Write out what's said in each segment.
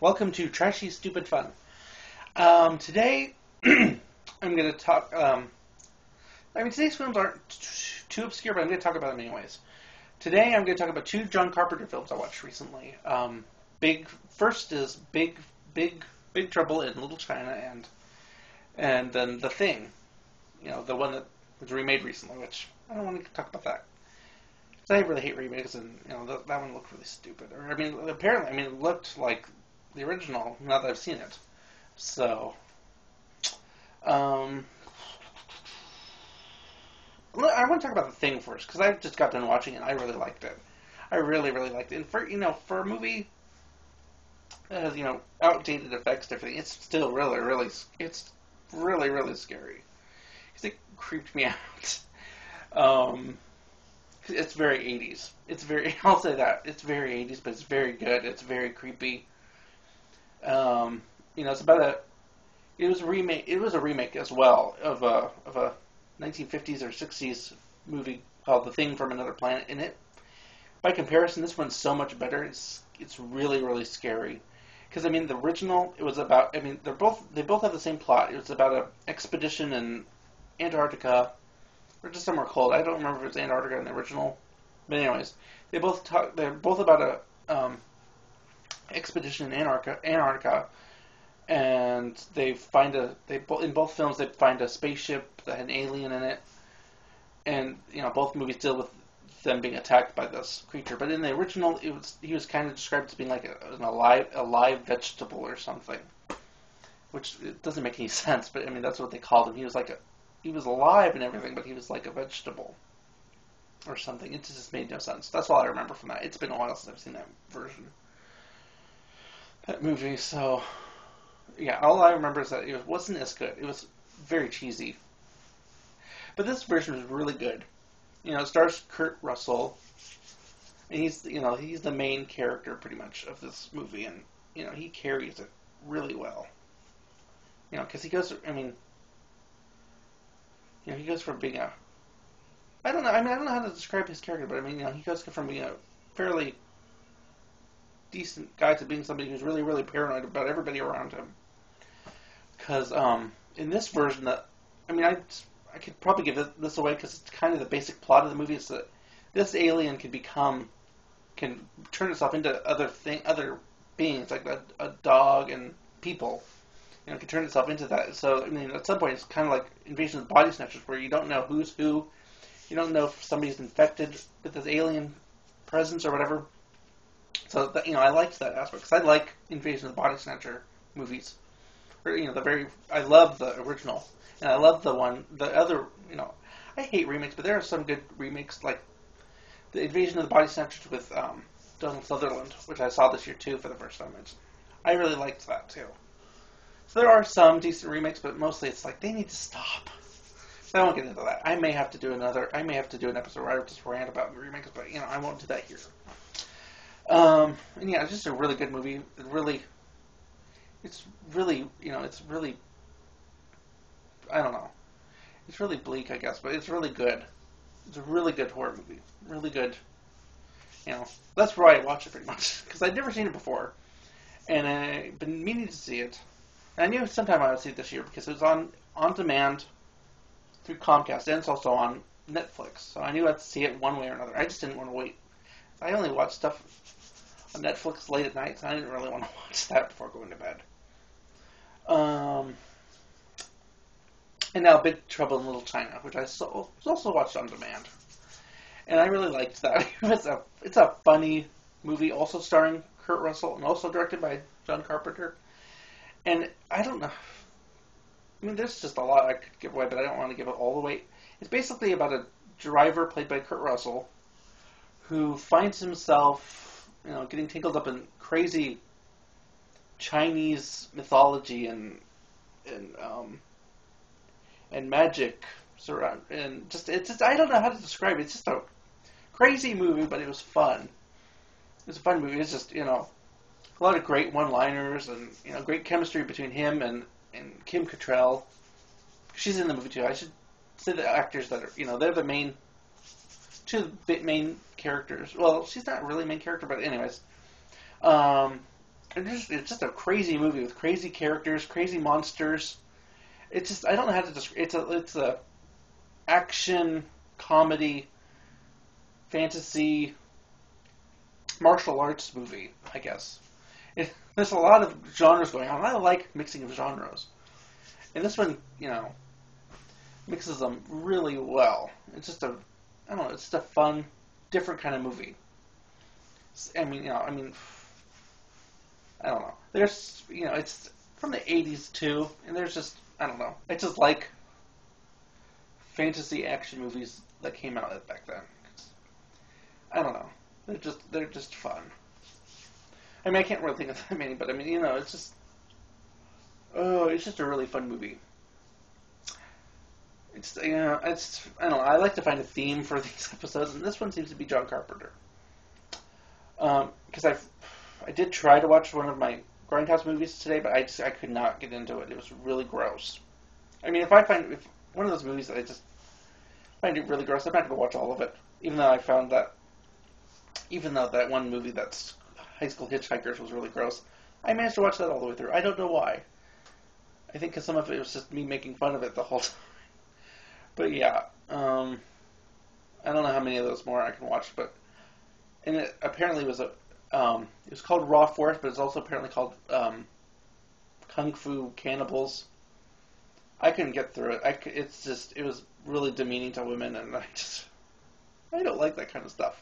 Welcome to Trashy Stupid Fun. Today, I'm going to talk. Today's films aren't too obscure, but I'm going to talk about them anyways. Today, I'm going to talk about two John Carpenter films I watched recently. First is Big Trouble in Little China, and then The Thing. The one that was remade recently, which I don't want to talk about that. Because I really hate remakes, and that one looked really stupid. Apparently, it looked like the original, now that I've seen it. So, I want to talk about The Thing first, because I just got done watching it, and I really liked it. I really, really liked it. And for a movie that has, outdated effects and everything, it's still really, really scary. Because it creeped me out. It's very 80s. I'll say that. It's very 80s, but it's very good. It's very creepy. It's about it was a remake as well of a 1950s or 60s movie called The Thing from Another Planet. And by comparison, this one's so much better. It's really, really scary. Because the original, it was about, they both have the same plot. It was about an expedition in Antarctica, or just somewhere cold. I don't remember if it was Antarctica in the original, but anyways, they're both about a expedition in Antarctica, and in both films they find a spaceship that had an alien in it, and both movies deal with them being attacked by this creature. But in the original, he was kind of described as being like a live vegetable or something, which it doesn't make any sense. But that's what they called him. He was alive and everything, but he was like a vegetable or something. It just made no sense. That's all I remember from that. It's been a while since I've seen that version. That movie, so yeah, all I remember is that it wasn't as good. It was very cheesy. But this version was really good. It stars Kurt Russell, and he's the main character pretty much of this movie, and he carries it really well. Because he goes from being I don't know how to describe his character, but he goes from being a fairly decent guy to being somebody who's really, really paranoid about everybody around him. Because in this version, I could probably give this away because it's kind of the basic plot of the movie. Is that this alien can turn itself into other beings, like a dog and people. Can turn itself into that. So at some point, it's kind of like Invasion of the Body Snatchers, where you don't know who's who. You don't know if somebody's infected with this alien presence or whatever. So I liked that aspect because I like Invasion of the Body Snatcher movies. Or, I love the original, and I love the other. I hate remakes, but there are some good remakes, like the Invasion of the Body Snatchers with Donald Sutherland, which I saw this year too for the first time. I really liked that too. So there are some decent remakes, but mostly it's like they need to stop. So I won't get into that. I may have to do an episode where I just rant about remakes, but I won't do that here. It's just a really good movie. It's really, I don't know. It's really bleak, I guess, but it's really good. It's a really good horror movie. Really good. That's why I watch it pretty much. Because I'd never seen it before. And I've been meaning to see it. And I knew sometime I would see it this year because it was on demand through Comcast, and it's also on Netflix. So I knew I'd see it one way or another. I just didn't want to wait. I only watch stuff on Netflix late at night, so I didn't really want to watch that before going to bed. And now Big Trouble in Little China, which I also watched on demand. And I really liked that. It's a funny movie, also starring Kurt Russell, and also directed by John Carpenter. And I don't know. There's just a lot I could give away, but I don't want to give it all away. It's basically about a driver played by Kurt Russell who finds himself, getting tangled up in crazy Chinese mythology and magic and I don't know how to describe it. It's just a crazy movie, but it was fun. It was a fun movie. It's just a lot of great one-liners and great chemistry between him and Kim Cattrall. She's in the movie too. I should say the actors that are they're the main two main characters. Well, she's not really a main character, but anyways. it's just a crazy movie with crazy characters, crazy monsters. It's just I don't know how to describe. It's a action comedy fantasy martial arts movie, I guess. There's a lot of genres going on. I like mixing of genres, and this one, mixes them really well. It's just I don't know, it's just a fun, different kind of movie. I don't know. There's, it's from the 80s too, and there's just, I don't know. I just like fantasy action movies that came out back then. I don't know. They're just fun. I can't really think of that many, but it's just, it's just a really fun movie. It's, I don't know. I like to find a theme for these episodes, and this one seems to be John Carpenter. Because I did try to watch one of my Grindhouse movies today, but I could not get into it. It was really gross. If one of those movies that I just find it really gross, I'm not going to watch all of it. Even though that one movie that's High School Hitchhikers was really gross, I managed to watch that all the way through. I don't know why. I think because some of it was just me making fun of it the whole time. But yeah, I don't know how many of those more I can watch, and it apparently was it was called Raw Force, but it's also apparently called Kung Fu Cannibals. I couldn't get through it. It was really demeaning to women, and I don't like that kind of stuff.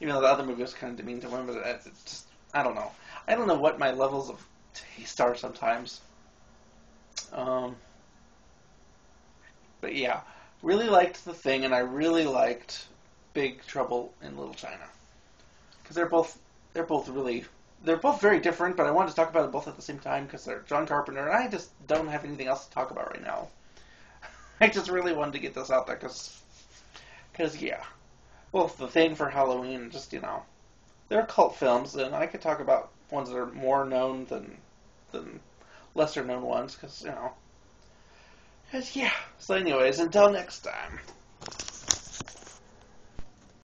Even though the other movie was kind of demeaning to women, but it's just, I don't know. I don't know what my levels of taste are sometimes. But yeah, really liked The Thing, and I really liked Big Trouble in Little China, because they're both very different. But I wanted to talk about them both at the same time because they're John Carpenter, and I just don't have anything else to talk about right now. I just really wanted to get this out there because yeah, both The Thing for Halloween, and just they're cult films, and I could talk about ones that are more known than lesser known ones, because yeah. So anyways, until next time.